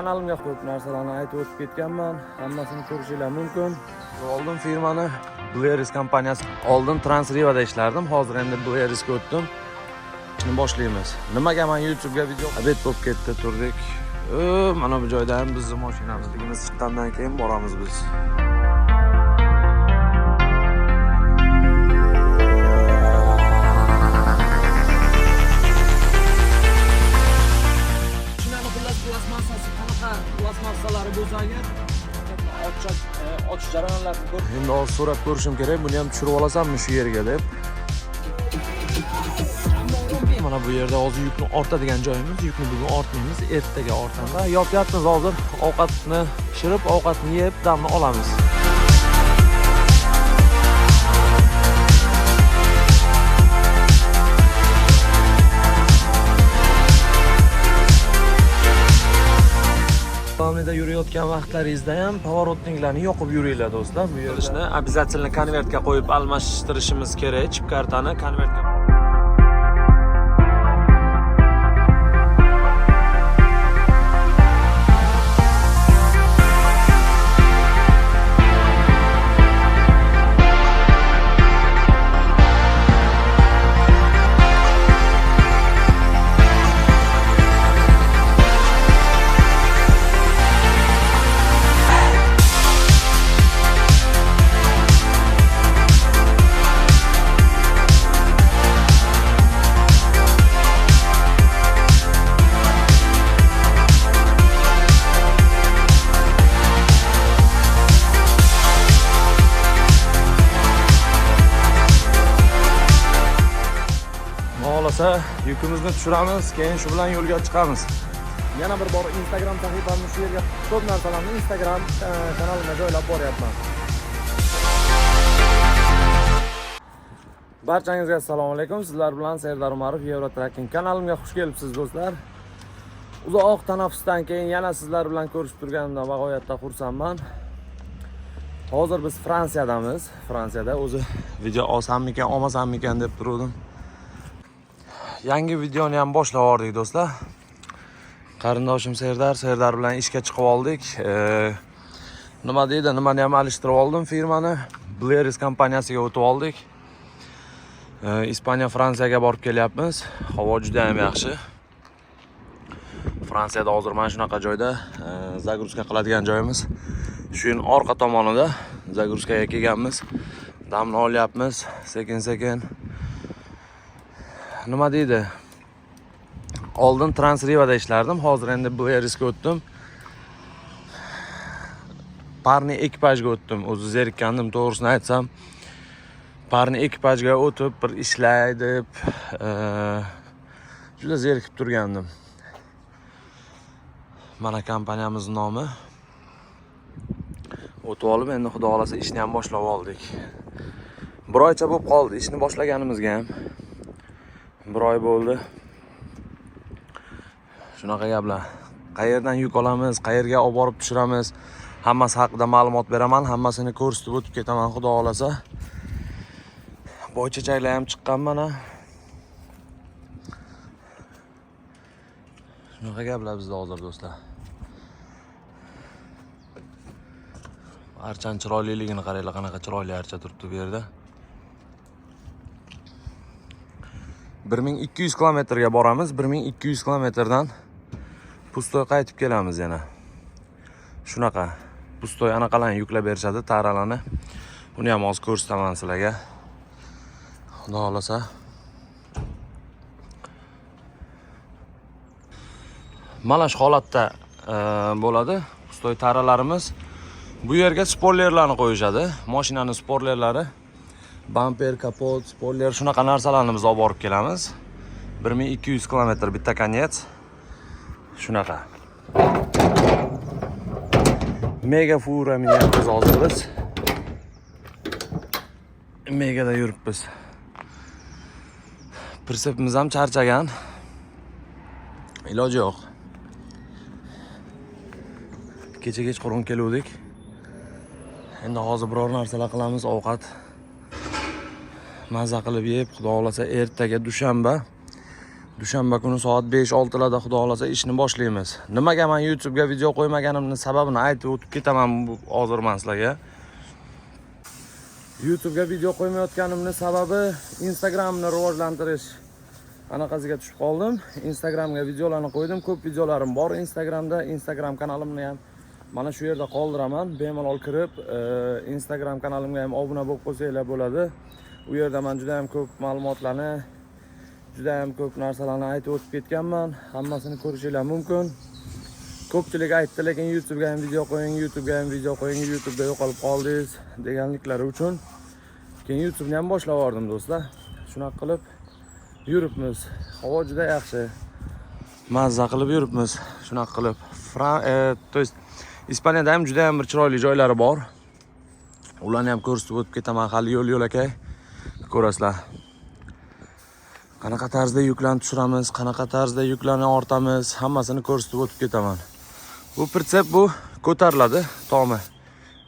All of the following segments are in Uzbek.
Kanalimga ko'p narsalarni aytib o'tib ketganman. Hammasini ko'rishingiz mumkin. Oldin firmani Blueris kompaniyasi, oldin Transriva'da ishlardim. Hozir endi Bluerisga o'tdim. Ishni boshlaymiz. Nimaga men YouTube'ga video obed bo'lib ketdi, turdik. Mana bu joydan bizning mashinamizligimiz chiqqandan keyin boramiz biz. Plasmassalari bo'lsa agar ochish jarayonlarini ko'rib, endi hozir so'rab ko'rishim kerak. Buni ham tushirib olasammi shu yerga deb. Mana bu yerda hozir yukni ortadigan joyimiz. Yukni bugun ortmaymiz, ertaga ortamiz. Yopyapmiz hozir. Ovqatni pishirib, ovqatni yeb, damni olamiz. Davomida yurayotgan vaqtlaringizda ham pavorotniklarni yoqib yuringlar do'stlar. Bu yerda обязательно konvertga qo'yib almashtirishimiz kerak. Chip kartani konvertga. Yukimizni tushiramiz, keyin shu bilan yo'lga chiqamiz. Yana bir bor Instagram sahifamni shu yerga ko'p narsalarni Instagram kanalimga joylab boryapman. Barchangizga assalomu alaykum. Sizlar bilan Serdar Umarov, Eurotracking kanalimga xush kelibsiz do'stlar. Uzoq tanaffusdan keyin yana sizlar bilan ko'rishib turganimdan bag'oyatda xursandman. Hozir biz Fransiyadamiz. Fransiyada o'zi video olsammikan, olmasammikan deb turdim. Yangi videoni ham boshlab yubordik do'stlar. Qarindoshim Serdar bilan ishga chiqib oldik. Nimani ham alishtirib oldim firmani. Blueris kompaniyasiga o'tib oldik. Ispaniya, Fransiyaga borib kelyapmiz. Havo juda ham yaxshi. Fransiyada hozir mana shunaqa joyda zagruzka qiladigan joyimiz. Shuning orqa tomonida zagruzkaga kelganmiz. Damni olyapmiz, sekin-sekin. Nima deydi? Oldin Transriva'da ishlardim, hozir endi Bluerisga o'tdim. Parni ekipajga o'tdim. O'zi zerikkandim, to'g'risini aytsam. Parni ekipajga o'tib bir ishlay deb juda zerikib turgandim. Mana kompaniyamizning nomi. O'tib olib, endi xudo xolasa ishni ham boshlab oldik. Bir oycha bo'lib qoldi ishni boshlaganimizga ham. Bir oy bo'ldi. Shunaqa gaplar. Qayerdan yuk olamiz, qayerga olib borib tushiramiz, hammasi haqida ma'lumot beraman, hammasini ko'rsatib o'tib ketaman xudo xolasa. Boychechaklar ham chiqqan mana. Shunaqa gaplar bizda hozir do'stlar. Archan chiroyliligini qaranglar, qanaqa chiroyli archa turibdi bu yerda. 1200 kilometrga boramiz. 1200 kilometrdan Pustoy qaytib kelamiz yana. Shunaqa. Pustoy anaqalarni yuklab berishadi, taralarni. Buni ham hozir ko'rsataman sizlarga. Xudo xolasa. Mana shu holatda bo'ladi. Pustoy taralarimiz. Bu yerga spoilerlarni qo'yishadi. Mashinaning spoilerlari, bamper, kapot, spoiler shunaqa narsalarni biz olib borib kelamiz. 1200 kilometr bitta konyet. Shunaqa. Mega fura miniyapmiz hozir biz. Megada yuribmiz. Prinsipimiz ham charchagan. Iloji yo'q. Kecha kechqurun keluvdik. Endi hozir biror narsalar qilamiz, ovqat maza qilib yeb, xudo xolasa ertaga dushanba Dushanba kuni soat 5-6 larda xudo xolasa ishni boshlaymiz. Nimaga men YouTube ga video qo'ymaganimni sababini aytib o'tib ketaman hozir men sizlarga. YouTube ga video qo'ymayotganimning sababi Instagramni rivojlantirish anaqasiga tushib qoldim. Instagramga videolarni qo'ydim. Ko'p videolarim bor Instagramda. Instagram kanalimni ham mana shu yerda qoldiraman. Bemalol kirib, Instagram kanalimga ham obuna bo'lib qo'ysanglar bo'ladi. U yerda men juda ham ko'p ma'lumotlarni, juda ham ko'p narsalarni aytib o'tib ketganman. Hammasini ko'rishingiz mumkin. Ko'pchilik aytdi, lekin YouTube ga ham video qo'ying, YouTube ga ham video qo'ying, YouTube da yo'qolib qoldingiz deganliklari uchun keyin YouTube ni ham boshlab yubordim do'stlar. Shunaqa qilib yuribmiz. Havo juda yaxshi. Mazza qilib yuribmiz. Shunaqa qilib. To есть Ispaniyada ham juda ham bir chiroyli joylari bor. Ularni ham ko'rsatib o'tib ketaman. Hali yo'l-yo'lakay ko'rasizlar. Qanaqa tarzda yuklarni tushiramiz, qanaqa tarzda yuklarni ortamiz, hammasini ko'rsatib o'tib ketaman. Bu pritsep bu ko'tariladi, tomi.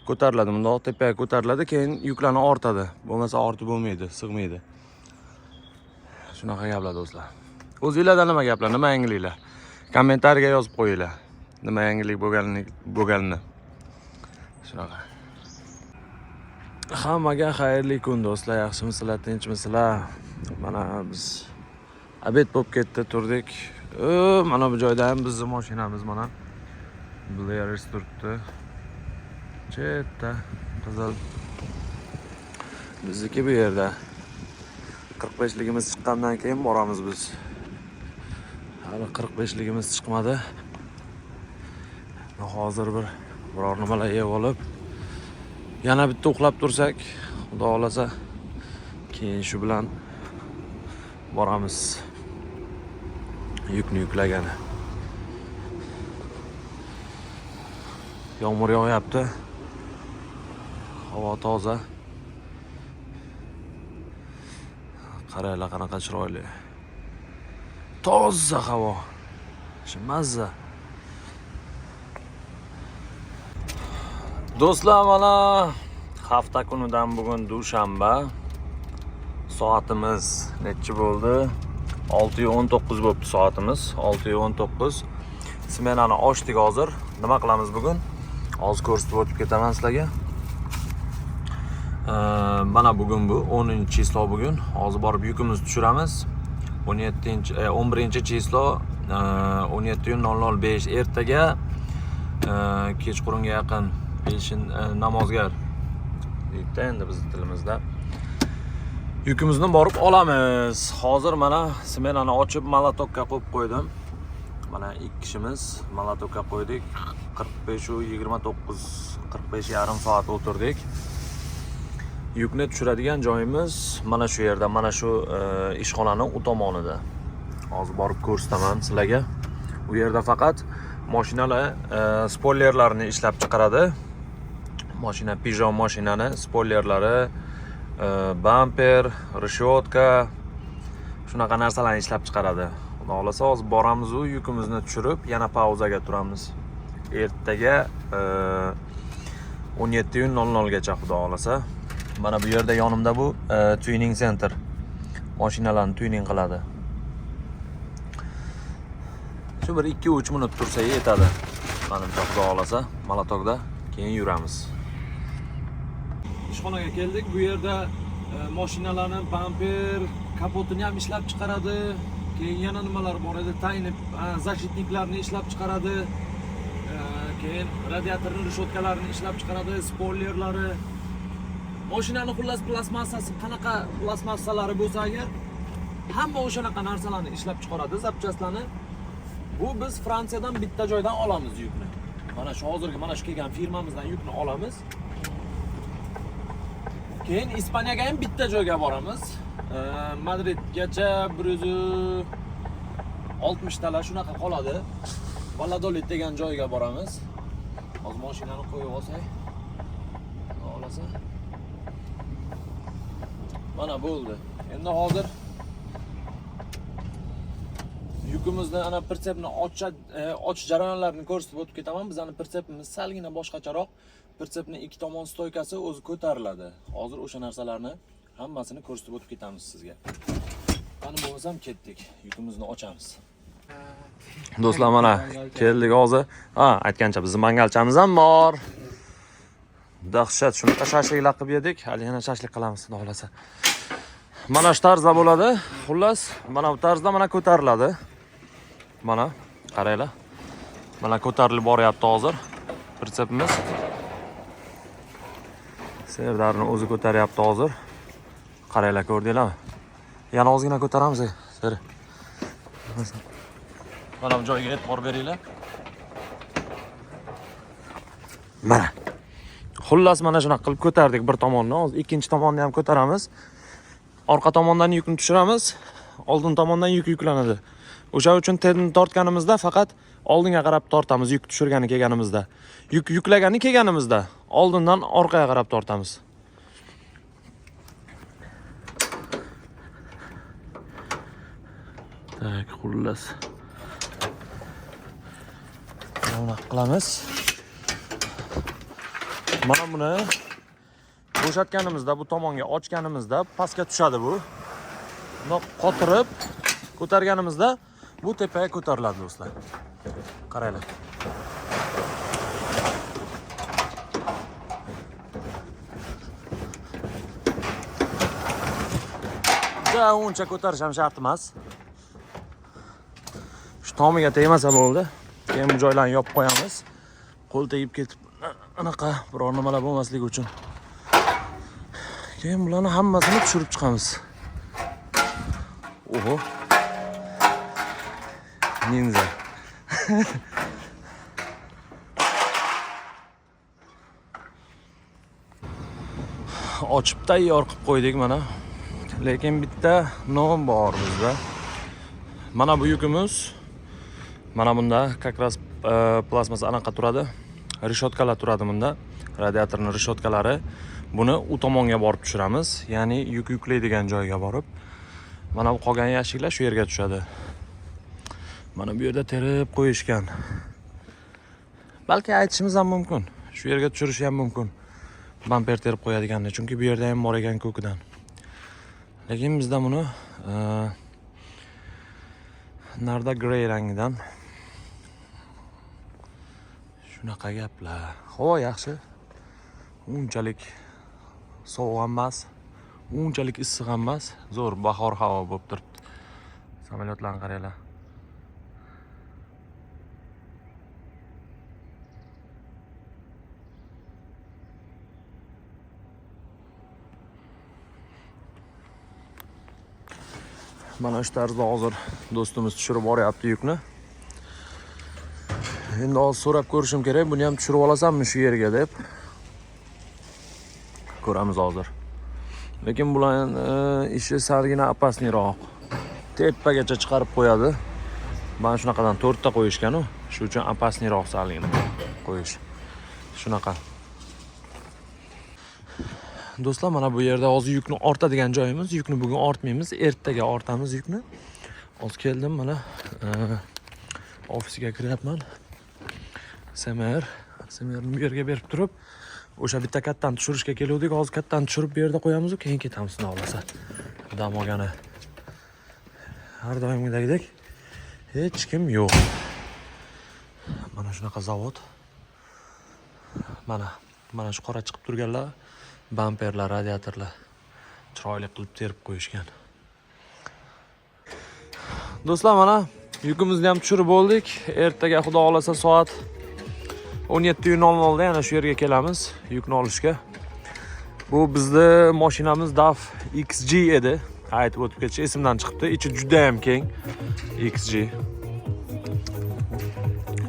Ko'tariladi, bundoq tepaga ko'tariladi, keyin yuklarni ortadi. Bo'lmasa ortib bo'lmaydi, sig'maydi. Shunaqa gaplar do'stlar. O'zingizlarda nima gaplar, nima yangiliklar? Kommentariyaga yozib qo'yinglar. Nima yangilik bo'lganini. Shunaqa. Hammaga xayrli kun do'stlar, yaxshimisizlar, tinchmisizlar? Mana biz obed bo'lib ketdi, turdik. Mana bu joyda ham bizning mashinamiz mana Blaris turibdi. Chetda qizil. Bizniki bu yerda 45ligimiz chiqqandan keyin boramiz biz. Hali 45ligimiz chiqmadi. Hozir biror nimalar yeb olib, yana bitta uxlab tursak, xudo xolasa, keyin shu bilan boramiz. Yukni yuklagani. Yomg'ir yog'yapti. Havo toza. Qaranglar qanaqa chiroyli. Toza havo. Mazza. Do'stlar, mana hafta kunidan bugun dushanba. Soatimiz necha bo'ldi? 6:19 bo'libdi soatimiz. 6:19. Smenani ochdik hozir. Nima qilamiz bugun? Hozir ko'rsatib o'tib ketaman sizlarga. Mana bugun bu 10-chislo bugun. Hozir borib yukimizni tushiramiz. 11-chislo 17:05 ertaga kechqurunga yaqin peshin namozgar deydi endi biz tilimizda. Yukimizni borib olamiz. Hozir mana smenani ochib molotokka qo'yib qo'ydim. Mana 2 kishimiz molotokka qo'ydik. 45-29-45,5 soat o'tirdik. Yukni tushiradigan joyimiz mana shu yerda, mana shu ishxonaning u tomonida. Hozir borib ko'rsataman sizlarga. U yerda faqat mashinalar spoilerlarini ishlab chiqaradi. Mashina Peugeot mashinani spoilerlari, bamper, reshotka, shunaqa narsalarni ishlab chiqaradi. Xudo xolasa hozir boramiz u yukimizni tushirib, yana pauzaga turamiz. Ertaga 17:00 gacha xudo xolasa. Mana bu yerda yonimda bu tuning center. Mashinalarni tuning qiladi. Shu bir 2-3 minut tursa yetadi. Menimcha xudo xolasa, molotokda keyin yuramiz. Ishxonaga keldik. Bu yerda mashinalarni bamper, kapotini ham ishlab chiqaradi. Keyin yana nimalar bor edi? Tayni защитникlarni ishlab chiqaradi. Keyin radiatorning reshotkalarini ishlab chiqaradi, spoilerlari. Mashinani xullas plastmassasi, qanaqa plastmassalari bo'lsa agar, hamma o'shanaqa narsalarni ishlab chiqaradi, zapchastlarni. Bu biz Fransiyadan bitta joydan olamiz yukni. Mana shu hozirgi mana shu kelgan firmamizdan yukni olamiz. Keyin Ispaniyaga ham bitta joyga boramiz. Madridgacha 160 talar shunaqa qoladi. Valladolid degan joyga boramiz. Hozir mashinani qo'yib olsak. Olasa. Mana bo'ldi. Endi hozir yukimizni ana pritsepni ochish jarayonlarini ko'rsatib o'tib ketaman. Bizning pritsepimiz salgina boshqacharoq. Pritsepning ikki tomon stoykasi o'zi ko'tariladi. Hozir o'sha narsalarni hammasini ko'rsatib o'tib ketamiz sizga. Qani bo'lsam ketdik. Yukimizni ochamiz. Do'stlar, mana keldik hozir. Aytgancha bizni mangalchamiz ham bor. Dahshat, shunaqa shashliklar qilib yedik. Hali yana shashlik qilamiz, xudo xolasa. Mana shu tarzda bo'ladi. Xullas, mana bu tarzda mana ko'tariladi. Mana qaranglar. Mana ko'tarilib boryapti hozir. Pritsepimiz. Serdarni o'zi ko'taryapti hozir. Qaranglar, ko'rdinglarmi? Yana ozgina ko'taramiz. Ser. Mana bu joyga e'tibor beringlar. Mana. Xullas, mana shunaqa qilib ko'tardik bir tomonni. Hozir ikkinchi tomonni ham ko'taramiz. Orqa tomondan yukni tushiramiz. Oldin tomondan yuk yuklanadi. O'sha uchun tenni tortganimizda faqat oldinga qarab tortamiz, yuk tushirgani kelganimizda. Yuk yuklagani kelganimizda oldindan orqaga qarab tortamiz. Tak, xullas. Mana qilamiz. Mana buni bo'shatganimizda, bu tomonga ochganimizda pastga tushadi bu. Buni qotirib ko'targanimizda bu tepaga ko'tariladi do'stlar. Qaranglar. Ja, uncha ko'tarish ham shart emas. Shu tomiga tegmasa bo'ldi. Keyin bu joylarni yopib qo'yamiz. Qo'l tegib ketib anaqa biror nimalar bo'lmasligi uchun. Keyin bularni hammasini tushirib chiqamiz. Oho. Ninja. Ochib tayyor qilib qo'ydik mana. Lekin bitta nom bor bizda. Mana bu yukimiz. Mana bunda как раз plasmasa anaqa turadi. Rishotkalar turadi bunda. Radiatorning rishotkalari. Buni u tomonga borib tushiramiz. Ya'ni yuk yuklaydigan joyga borib. Mana bu qolgan yashiklar shu yerga tushadi. Mana bu yerda terib qo'yishgan. Balki aytishimiz ham mumkin. Shu yerga tushirish ham mumkin. Bamper terib qo'yadiganini, chunki bu yerda ham bor ekan ko'kidan. Lekin bizda buni narda grey rangidan. Shunaqa gaplar. Havo yaxshi. Unchalik sovuq ham emas, unchalik issiq ham emas. Zo'r bahor havo bo'lib turibdi. Samolyotlarni qaranglar. Mana shu tarzda hozir do'stimiz tushirib boryapti yukni. Endi hozir so'rab ko'rishim kerak, buni ham tushirib olasanmi shu yerga deb. Ko'ramiz hozir. Lekin bularning ishi salgina opasniyroq. Tepagacha chiqarib qo'yadi. Mana shunaqadan 4 ta qo'yishgan-ku. Shu uchun opasniyroq salgina qo'yish. Shunaqa. Do'stlar, mana bu yerda hozir yukni ortadigan joyimiz. Yukni bugun ortmaymiz, ertaga ortamiz yukni. Hozir keldim, mana ofisga kiryapman. SMRni bu yerga berib turib, o'sha bitta kattan tushirishga keluvdik. Hozir kattan tushirib bu yerda qo'yamiz, keyin ketamiz, xudo xolasa. Dam olgani. Har doimgidek hech kim yo'q. Mana shunaqa zavod. Mana shu qora chiqib turganlar bamperlar, radiatorlar chiroyli qilib terib qo'yishgan. Do'stlar, mana yukimizni ham tushirib bo'ldik. Ertaga xudo xolasa soat 17:00 da yana shu yerga kelamiz yukni olishga. Bu bizni mashinamiz DAF XG edi. Aytib o'tib ketish esimdan chiqibdi. Ichi juda ham keng. XG.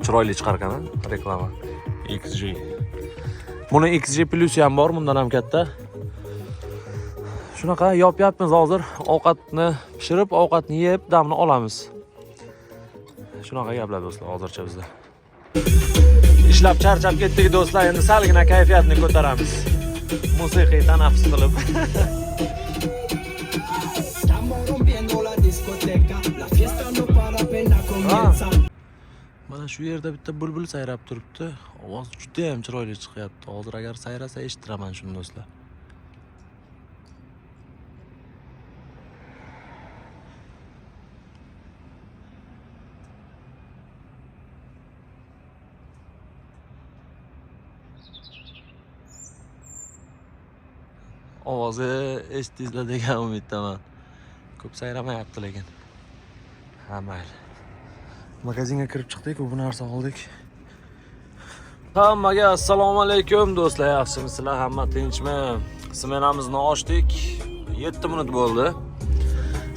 Chiroyli chiqargan reklama. XG. Buni XG Plus ham bor, bundan ham katta. Shunaqa yopyapmiz hozir. Ovqatni pishirib, ovqatni yeb, damni olamiz. Shunaqa gaplar do'stlar hozircha bizda. Ishlab charchab ketdik do'stlar, endi salgina kayfiyatni ko'taramiz. Musiqiy tanaffus qilib. Mana shu yerda bitta bulbul sayrab turibdi. Ovoz juda ham chiroyli chiqyapti. Hozir agar sayrasa eshitiraman shuni, do'stlar. Ovozi eshitdingizlar degan umiddaman. Ko'p sayramayapti lekin. Ha, mayli. Magazinga kirib chiqdik, bu narsa oldik. Hammaga assalomu alaykum do'stlar, yaxshimisizlar? Hamma tinchmi? Smenamizni ochdik. 7 minut bo'ldi.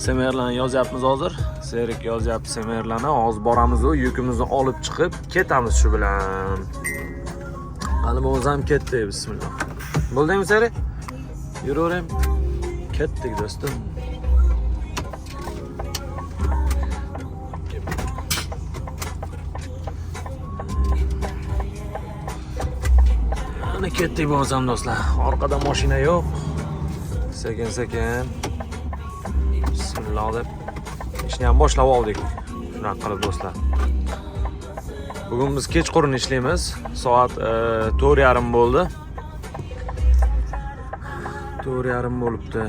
Semerlarni yozyapmiz hozir. Serik yozyapti semerlarni. Hozir boramiz u yukimizni olib chiqib ketamiz shu bilan. Hali bo'lsa ham ketdik, bismillah. Bo'ldingmi Serik? Yuravering. Ketdik do'stim. Ana ketdik bo'lsam do'stlar. Orqada mashina yo'q. Sekin-sekin. Bismillah deb ishni ham boshlab oldik. Shunaqa qilib do'stlar. Bugun biz kechqurun ishlaymiz. Soat 4:30 bo'ldi. 4:30 bo'libdi.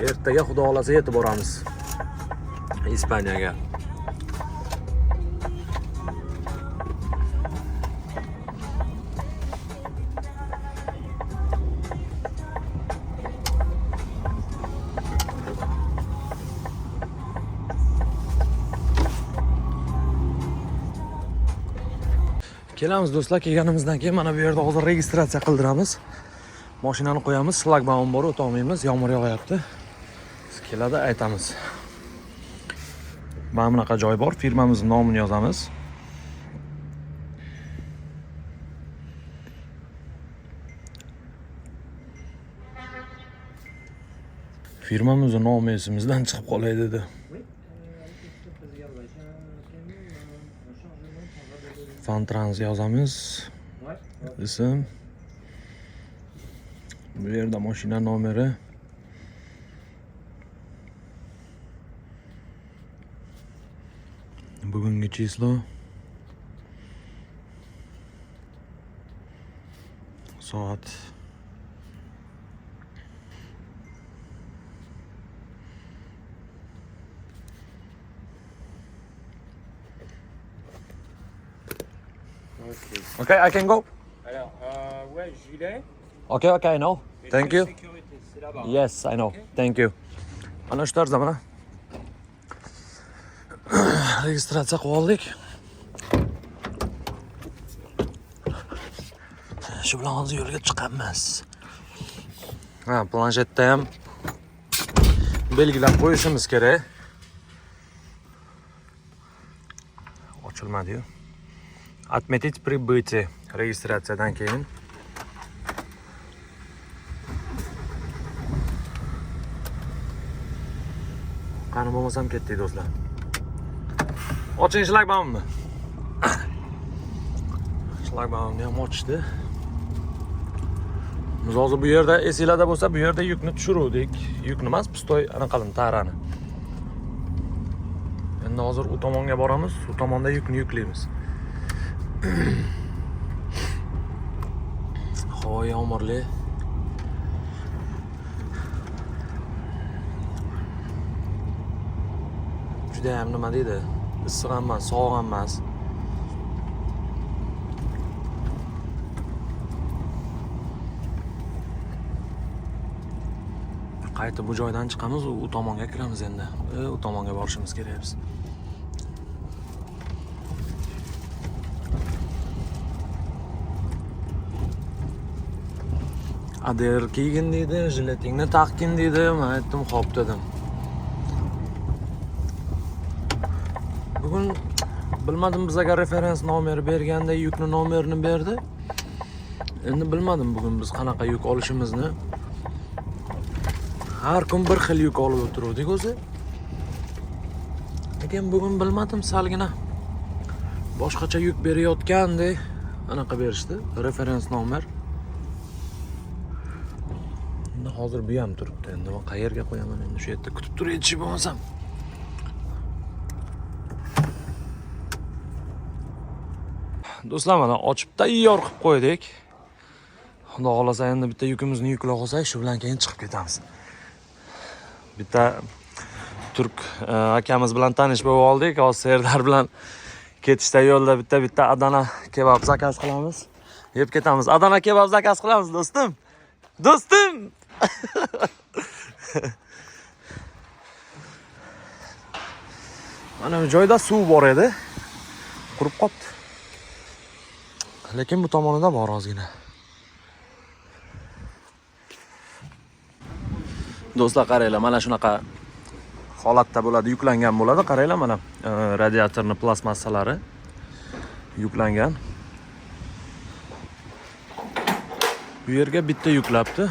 Ertaga xudo xolasa yetib boramiz Ispaniyaga. Kelamiz do'stlar, kelganimizdan keyin mana bu yerda hozir registratsiya qildiramiz. Mashinani qo'yamiz, shlagbaum bor, o'ta olmaymiz, yomg'ir yog'yapti. Keladi, aytamiz. Mana bunaqa joy bor, firmamizning nomini yozamiz. Firmamizning nomi esimizdan chiqib qolay dedi. Fantrans yozamiz. Ism. Bu yerda mashina nomeri. Bugungi chislo. Soat. Okay, I can go. Alors, ouais, gilet. Okay, I know. Thank you. Sécurité, c'est là-bas. Yes, I know. Thank you. Ana shu tarzda mana registratsiya qilib oldik. Shu bilan hozir yo'lga chiqamiz. Ha, planshetda ham belgilab qo'yishimiz kerak. Ochilmadi-yu. Отметить прибытие registratsiyadan keyin. Qani bo'lmasam ketdik do'stlar. Oching shlagbaumni. Shlagbaumni ham ochdi. Biz hozir bu yerda esinglarda bo'lsa, bu yerda yukni tushiruvdik. Yukni emas, pustoy anaqalin tarani. Endi hozir u tomonga boramiz, u tomonda yukni yuklaymiz. Havo yomg'irli. Juda ham nima deydi? Issiq ham emas, sovuq ham emas. Qaytib bu joydan chiqamiz, u tomonga kiramiz endi. U tomonga borishimiz kerak biz. Ader kiygin deydi, jiletingni taqgin deydi. Men aytdim, xo'p dedim. Bugun bilmadim, bizga referens nomeri berganda yukni nomerini berdi. Endi bilmadim bugun biz qanaqa yuk olishimizni. Har kun bir xil yuk olib o'tirdik o'zi. Lekin bugun bilmadim, salgina boshqacha yuk berayotgandek anaqa berishdi, referens nomer. Endi hozir bu ham turibdi. Endi men qayerga qo'yaman endi? Shu yerda kutib turaychi bo'lsam. Do'stlar, mana ochib tayyor qilib qo'ydik. Xudo xolasa endi bitta yukimizni yuklab olsak, shu bilan keyin chiqib ketamiz. Bitta turk akamiz bilan tanish bo'lib oldik. Hozir Serdar bilan ketishda yo'lda bitta Adana kebab zakaz qilamiz. Yeb ketamiz. Adana kebab zakaz qilamiz, do'stim. Do'stim. Mana bu joyda suv bor edi. Qurib qopti. Lekin bu tomonida bor ozgina. Do'stlar, qaranglar, mana shunaqa holatda bo'ladi, yuklangan bo'ladi. Qaranglar, mana radiatorning plastmassalari yuklangan. Bu yerga bitta yuklabdi.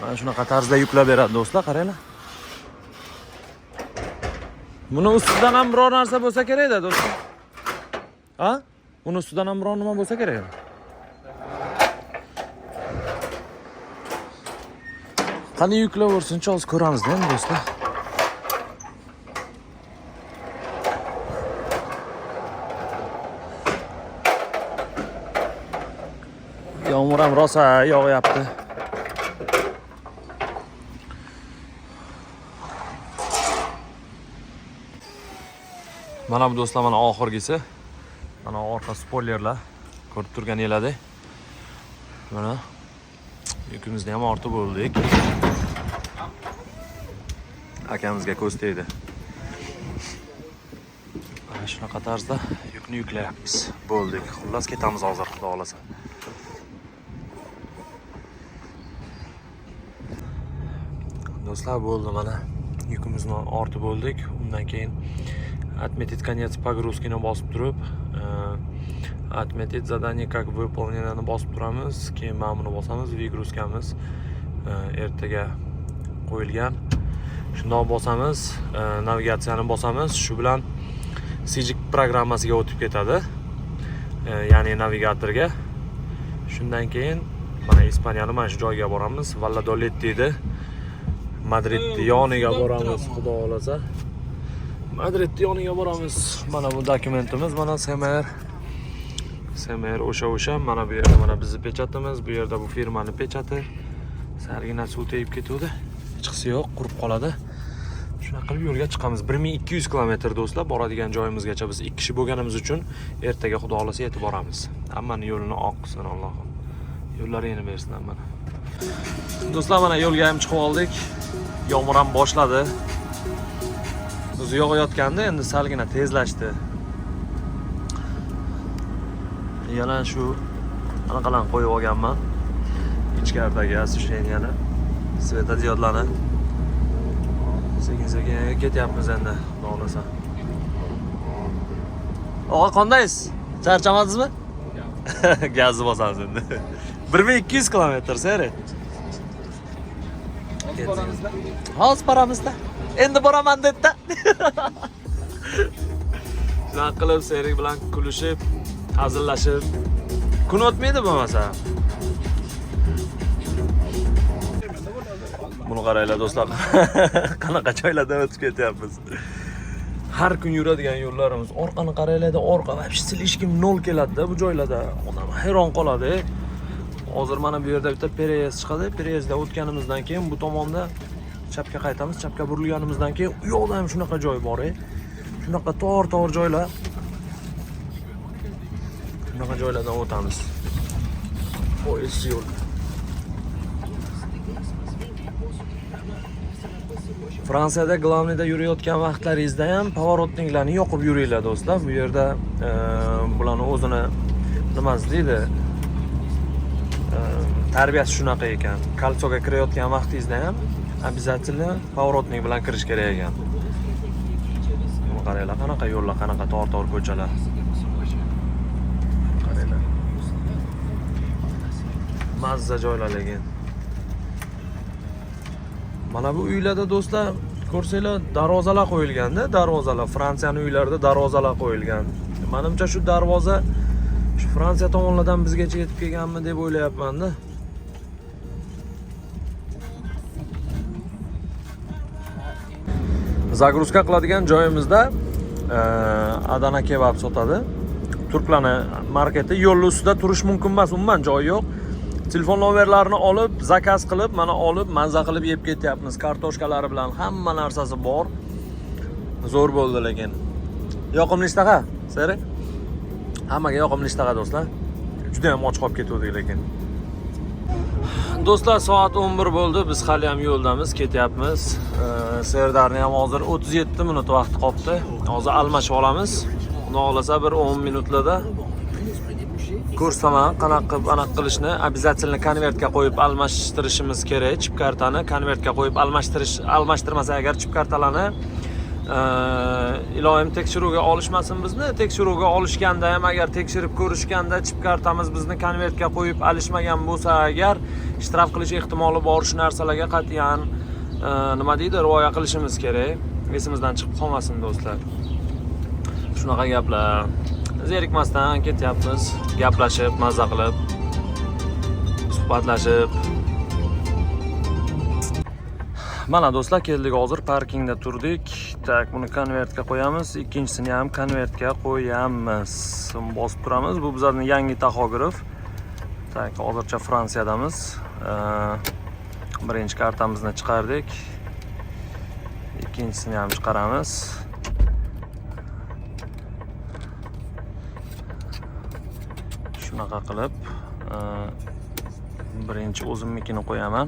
Mana shunaqa tarzda yuklab beradi, do'stlar, qaranglar. Buni ustidan ham biror narsa bo'lsa kerak-da, do'stlar. Ha? Buni ustidan ham biror nima bo'lsa kerak. Qani yuklaversin-chi, hozir ko'ramiz-da, do'stlar. Yomg'ir ham rosa yog'yapti. Mana bu do'stlar, mana oxirgisi. Mana orqa spoilerlar ko'rib turgan eladek. Mana yukimizni ham ortib bo'ldik. Akamizga ko'z tegdi. Mana shunaqa tarzda yukni yuklayapmiz. Bo'ldik. Xullas ketamiz hozir, xudo xolasa. Do'stlar, bo'ldi, mana yukimizni ortib bo'ldik. Undan keyin отметить конец погрузкini bosib turib, отметить задание как выполненияni bosib turamiz. Keyin mana buni bosamiz, vygruzkamiz ertaga qo'yilgan. Shundoq bosamiz, navigatsiyani bosamiz. Shu bilan Sijik programmasiga o'tib ketadi. Ya'ni navigatorga. Shundan keyin mana Ispaniyani mana shu joyga boramiz. Valladolidni Madrid yoniga boramiz, xudo xolasa. Madrid yoniga boramiz. Mana bu dokumentimiz, mana Semer o'sha. Mana bu yerda mana bizning pechatimiz, bu yerda bu firmani pechati. Sargina suv tegib ketuvdi. Chiqsa yo'q, qurib qoladi. Shunaqa qilib yo'lga chiqamiz. 1200 kilometr do'stlar, boradigan joyimizgacha biz 2 kishi bo'lganimiz uchun ertaga xudo xolasa yetib boramiz. Hammani yo'lini oq qilsin Allohim. Yo'llarini bersin hammani. Do'stlar, mana yo'lga ham chiqib oldik. Yomg'ir ham boshladi. O'zi yog'ayotganda endi salgina tezlashdi. Yana shu anaqalarni qo'yib olganman. Ichkaridagi освещениeni, svetodiodlarni. Sekin-sekin ketyapmiz endi, xudo xolasa. Og'a, qandaysiz? Charchamadingizmi? Gazni bosamiz endi. 1200 kilometr seri. Hozir boramizda. Endi boraman dedi. Shunaqa qilib Serik bilan kulishib, hazillashib kun o'tmaydi bo'lmasa. Buni qaranglar do'stlar. Qanaqa joylardan o'tib ketyapmiz. Har kun yuradigan yo'llarimiz. Orqani qaranglar, orqa hech silishkim 0 keladi-da bu joylarda. Odam hayron qoladi. Hozir mana bu yerda bitta pereyez chiqadi. Pereyezda o'tganimizdan keyin bu tomonda chapga qaytamiz. Chapga burilganimizdan keyin u yoqda ham shunaqa joy bor. Shunaqa tor joylar. Shunaqa joylardan o'tamiz. Poyez yo'l. Fransiyada Glavnida yurayotgan vaqtlaringizda ham pavorotniklarni yoqib yuringlar do'stlar. Bu yerda bularning o'zini nimasi deydi? Tarbiyasi shunaqa ekan. Kolsoga kirayotgan vaqtingizda ham обязательно pavorotnik bilan kirish kerak ekan. Buni qaranglar, qanaqa yo'llar, qanaqa tor ko'chalar. Qaranglar. Mazza joylar lekin. Mana bu uylarda do'stlar, ko'rsanglar, darvozalar qo'yilganda, darvozalar Fransiyaning uylarida darvozalar qo'yilgan. Menimcha shu darvoza shu Fransiya tomonlardan bizgacha yetib kelganmi deb o'ylayapman-da. Zagruzka qiladigan joyimizda Adana kebab sotadi. Turklarning marketi, yo'l ustida turish mumkin emas, umuman joy yo'q. Telefon nomerlarini olib, zakaz qilib, mana olib, mazza qilib yeb ketyapmiz. Kartoshkalari bilan hamma narsasi bor. Zo'r bo'ldi lekin. Yoqimli ishtaha, Seri? Hammaga yoqimli ishtaha do'stlar. juda ham och qolib ketdik lekin. Do'stlar, soat 11 bo'ldi. Biz hali ham yo'ldamiz, ketyapmiz. Serdarni ham hozir 37 minut vaqti qolibdi. Hozir almashib olamiz. Xudo xolasa bir 10 minutlarda ko'rsaman qanaqa qilishni. Обязательно konvertga qo'yib almashtirishimiz kerak. Chip kartani konvertga qo'yib almashtirmasa agar chip kartalarni iloyim tekshiruvga olishmasin bizni. Tekshiruvga olishganda ham agar tekshirib ko'rishganda chip kartamiz bizni konvertga qo'yib alishmagan bo'lsa agar ishtirok qilish ehtimoli bor. Shu narsalarga qat'iyan nima deydi, rioya qilishimiz kerak. Esimizdan chiqib qolmasin do'stlar. Shunaqa gaplar. Zerikmasdan ketyapmiz, gaplashib, mazza qilib, suhbatlashib. Mana do'stlar, keldik, hozir parkingda turdik. Tak, buni konvertga qo'yamiz, ikkinchisini ham konvertga qo'yamiz. Bosib turamiz. Bu bizning yangi taxograf. Tak, hozircha Fransiyadamiz. Birinchi kartamizni chiqardik. Ikkinchisini ham chiqaramiz. Shunaqa qilib, birinchi o'zimnikini qo'yaman.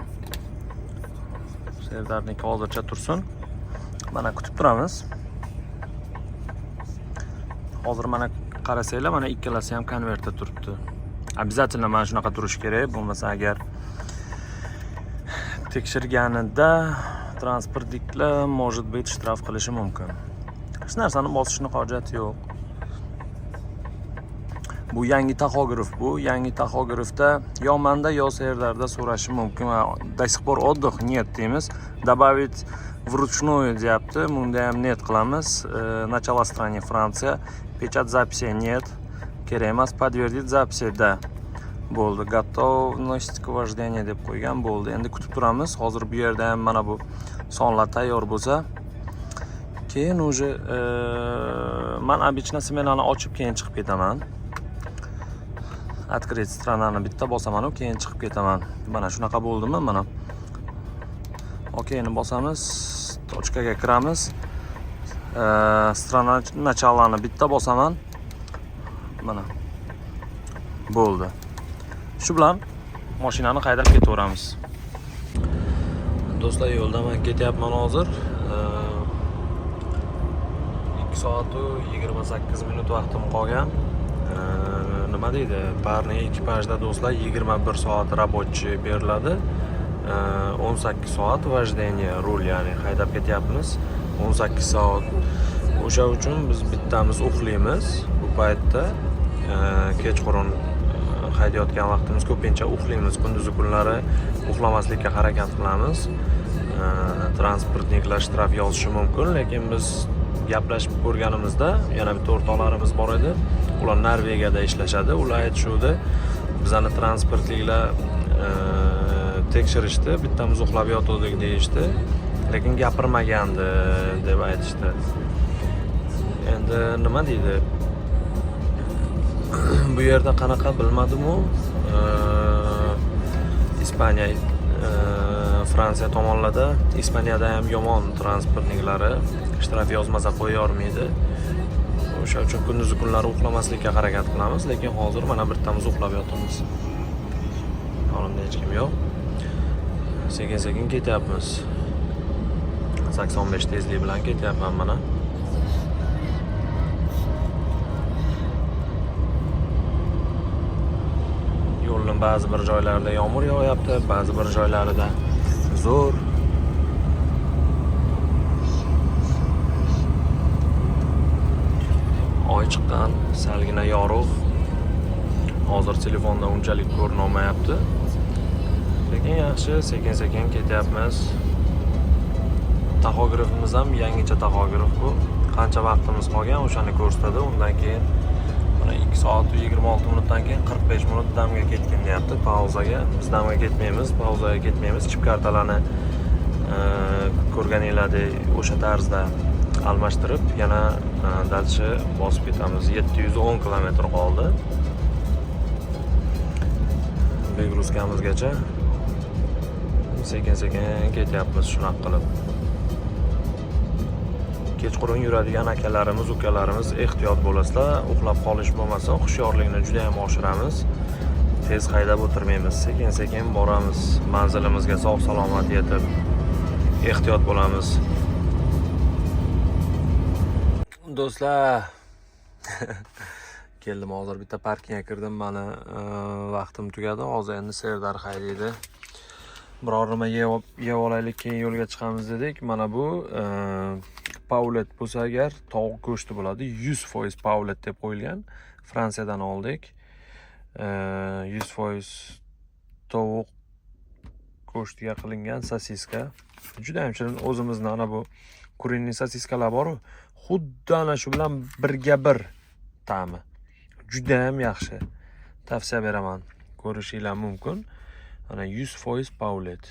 Serdarniki hozircha tursin. Mana kutib turamiz. Hozir mana qarasanglar, mana ikkalasi ham konvertda turibdi. Обязательно mana shunaqa turish kerak. Bo'lmasa agar tekshirganida transportliklar может быть shtraf qilishi mumkin. Hech narsani bosishni hojati yo'q. Bu yangi taxograf, bu yangi taxografda yo menda yo Serdarda so'rashi mumkin. До сих пор отдых нет deymiz. Добавить вручную deyapti. Bunda ham net qilamiz. Начало страны Fransiya. Печать записи нет. Kerak emas. Подтвердить записи да. Bo'ldi. Готовность к вождению deb qo'ygan bo'ldi. Endi kutib turamiz. Hozir bu yerda ham mana bu sonlar tayyor bo'lsa, keyin уже men обычно smenani ochib keyin chiqib ketaman. Открыть странani bitta bosaman, keyin chiqib ketaman. Mana shunaqa bo'ldimi? Mana. Okeyni bosamiz, точкаga kiramiz. Strana началani bitta bosaman. Mana. Bo'ldi. Shu bilan mashinani haydab ketaveramiz. Do'stlar, yo'ldaman, ketyapman hozir. 2 soat 28 minut vaqtim qolgan. Nima deydi? Parni ekipajda do'stlar 21 soat рабочий beriladi. 18 soat вождение, rul, ya'ni haydab ketyapmiz. 18 soat. O'sha uchun biz bittamiz uxlaymiz. Bu paytda kechqurun haydayotgan vaqtimiz ko'pincha uxlaymiz. Kunduzi kunlari uxlamaslikka harakat qilamiz. Transportniklar shtraf yozishi mumkin, lekin biz gaplashib ko'rganimizda yana bitta o'rtoqlarimiz bor edi. Ular Norvegiyada ishlashadi. Ular aytishuvdi, bizani transportliklar tekshirishdi, bittamiz uxlab yotgandik deyishdi, lekin gapirmagandi deb aytishdi. Endi nima deydi? Bu yerda qanaqa bilmadim-u. Ispaniya, Fransiya tomonlarda, Ispaniyada ham yomon transportniklari shtraf yozmasa qo'ya olmaydi. O'sha uchun kunduzi kunlari uxlamaslikka harakat qilamiz, lekin hozir mana bittamiz uxlab yotamiz. Yonimda hech kim yo'q. Sekin-sekin ketyapmiz. 85 tezlik bilan ketyapman mana. Yo'lning ba'zi bir joylarida yomg'ir yog'yapti, ba'zi bir joylarida zo'r. Oy chiqqan, salgina yorug'. Hozir telefonda unchalik ko'rina olmayapti. Lekin yaxshi, sekin-sekin ketyapmiz. Taxografimiz ham yangicha taxograf bu. Qancha vaqtimiz qolgan o'shani ko'rsatadi. Undan keyin mana 2 soat 26 minutdan keyin 45 minut damga ketgan deyapti, pauzaga. Biz damga ketmaymiz, pauzaga ketmaymiz. Chip kartalarni ko'rganinglardek o'sha tarzda almashtirib yana dalchi bosib ketamiz. 710 kilometr qoldi. Begruzkamizgacha sekin-sekin ketyapmiz shunaqa qilib. Kechqurun yuradigan akalarimiz, ukalarimiz ehtiyot bo'lasizlar, uxlab qolish bo'lmasa, hushyorlikni juda ham oshiramiz. tez haydab o'tirmaymiz. Sekin-sekin boramiz. Manzilimizga sog' salomat yetib ehtiyot bo'lamiz. Do'stlar, keldim hozir bitta parkingga kirdim. Mani vaqtim tugadi. Hozir endi Serdar haydaydi. Biror nima yeb olaylik, keyin yo'lga chiqamiz dedik. Mana bu paulet bo'lsa agar tovuq go'shti bo'ladi. 100% paulet deb qo'yilgan. Fransiyadan oldik. 100% tovuq go'shtiga qilingan sosiska. Juda ham shirin. O'zimizning ana bu kurinli sosiskalar bor-ku, xuddi ana shu bilan birga bir ta'mi. Juda ham yaxshi. Tavsiya beraman. Ko'rishinglar mumkin. Ana 100% paulet.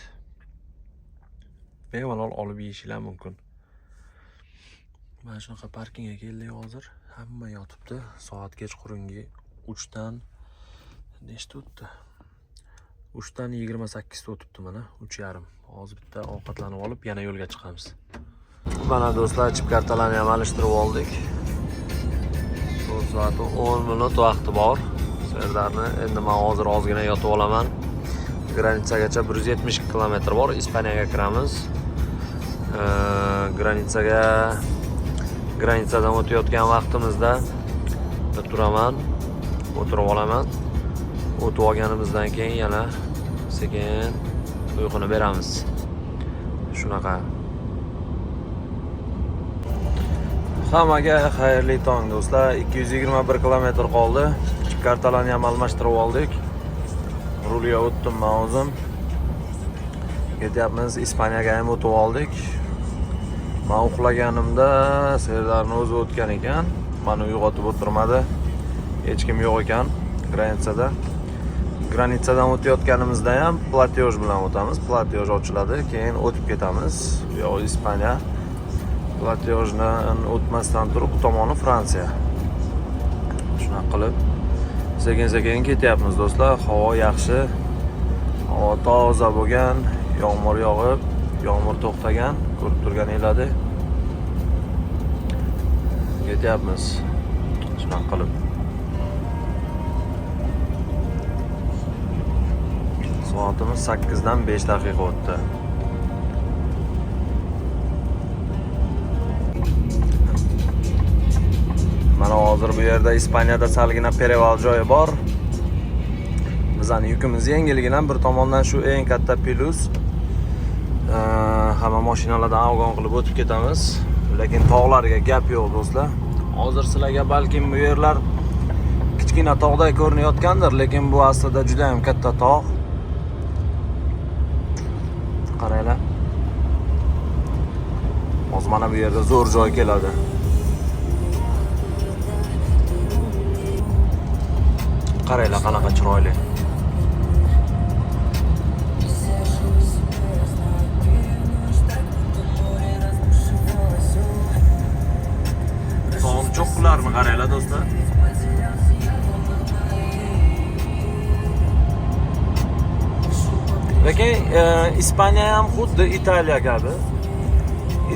Bemalol olib yeyishinglar mumkin. Mana shunaqa parkingga keldik hozir. Hamma yotibdi. Soat kechqurungi 3 dan nechta o'tdi? 3 dan 28 ta o'tibdi mana, 3:30. Hozir bitta ovqatlanib olib yana yo'lga chiqamiz. Mana do'stlar, chip kartalarni ham alishtirib oldik. 4 soat 10 minut vaqti bor. Serdarni endi men hozir ozgina yotib olaman. Granitsagacha 170 kilometr bor. Ispaniyaga kiramiz. Granitsadan o'tayotgan vaqtimizda turaman, o'tirib olaman. O'tib olganimizdan keyin yana sekin uyquni beramiz. Shunaqa. Hammaga xayrli tong do'stlar. 221 kilometr qoldi. Chip kartalarni ham almashtirib oldik. Rulga o'tdim men o'zim. Ketyapmiz, Ispaniyaga ham o'tib oldik. Men uxlaganimda Serdarni o'zi o'tgan ekan. Meni uyg'otib o'tirmadi. Hech kim yo'q ekan granitsada. Granitsadan o'tayotganimizda ham platej bilan o'tamiz. Platej ochiladi, keyin o'tib ketamiz. Bu yoq Ispaniya. Platejni o'tmasdan turib bu tomoni Fransiya. Shunaqa qilib sekin-sekin ketyapmiz do'stlar. Havo yaxshi. Havo toza bo'lgan, yomg'ir yog'ib, yomg'ir to'xtagan, ko'rib turganinglarni. Ketyapmiz. Shunaqa qilib. Soatimiz 8 dan 5 daqiqa o'tdi. Mana hozir bu yerda Ispaniyada salgina pereval joyi bor. Bizning yukimiz yengilgina, bir tomondan shu eng katta plus. Hamma mashinalardan avgon qilib o'tib ketamiz. Lekin tog'larga gap yo'q do'stlar. Hozir sizlarga balkim bu yerlar kichkina tog'day ko'rinayotgandir, lekin bu aslida juda ham katta tog'. Qaranglar. Hozir mana bu yerda zo'r joy keladi. Qaranglar qanaqa chiroyli. Tog'ni cho'qqilarmi qaranglar do'stlar. Lekin Ispaniya ham xuddi Italiya kabi.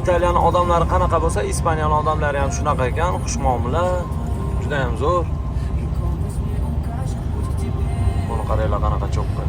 Italiyaning odamlari qanaqa bo'lsa, Ispaniyaning odamlari ham shunaqa ekan, xushmuomala, juda ham zo'r. Buni qaranglar qanaqa cho'qqi.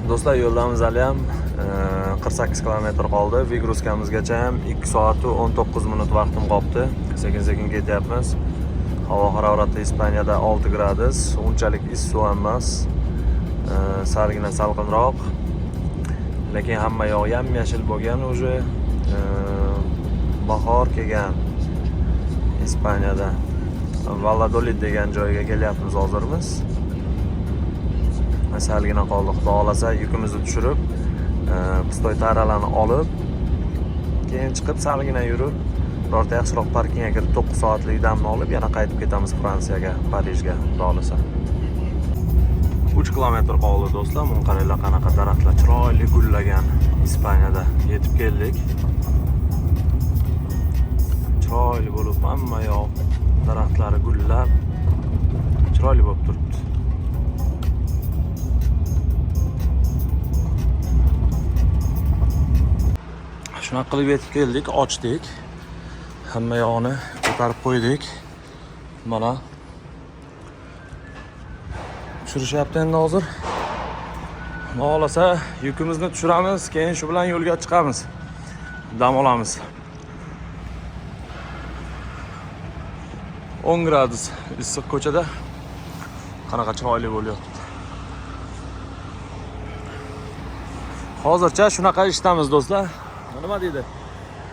Do'stlar, yo'ldamiz hali ham 48 kilometr qoldi. Vigruskimizgacha ham 2 soat 19 minut vaqtim qoldi. Sekin-sekin ketyapmiz. Havo harorati Ispaniyada 6 gradus, unchalik issiq emas. Salgina salqinroq. Lekin hamma yoq yam-yashil bo'lgan, o'sha bahor kelgan Ispaniyada. Valladolid degan joyga kelyapmiz hozirmiz. Salgina qoldi. Xudo xolasa yukimizni tushirib, pustoy taralarni olib, keyin chiqib salgina yurib, birorta yaxshiroq parkingga kirib 9 soatlik damni olib, yana qaytib ketamiz Fransiyaga, Parijga, xudo xolasa. 3 kilometr qoldi do'stlar. Mana qaranglar qanaqa daraxtlar chiroyli gullagan. Ispaniyada yetib keldik. Chiroyli bo'lib, hamma yoq daraxtlari gullab, chiroyli bo'lib turibdi. Shunaqa qilib yetib keldik, ochdik. Hamma yoqni ko'tarib qo'ydik. Mana tushirishyapti endi hozir. Xudo xolasa yukimizni tushiramiz, keyin shu bilan yo'lga chiqamiz. Dam olamiz. 10 gradus issiq ko'chada qanaqa chiroyli bo'lyapti. Hozircha shunaqa ishdamiz do'stlar. Nima deydi?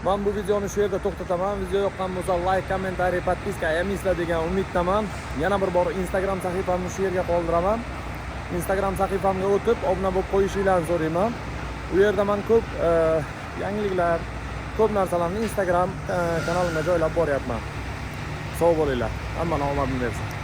Men bu videoni shu yerda to'xtataman. Video yoqqan bo'lsa like, kommentariy, podpiska yemislar degan umiddaman. Yana bir bor Instagram sahifamni shu yerga qoldiraman. Instagram sahifamga o'tib, obuna bo'lib qo'yishingizni so'rayman. U yerda men ko'p yangiliklar, ko'p narsalarni Instagram kanalimga joylab boryapman. Sog' bo'linglar. Hamma omadini bersin.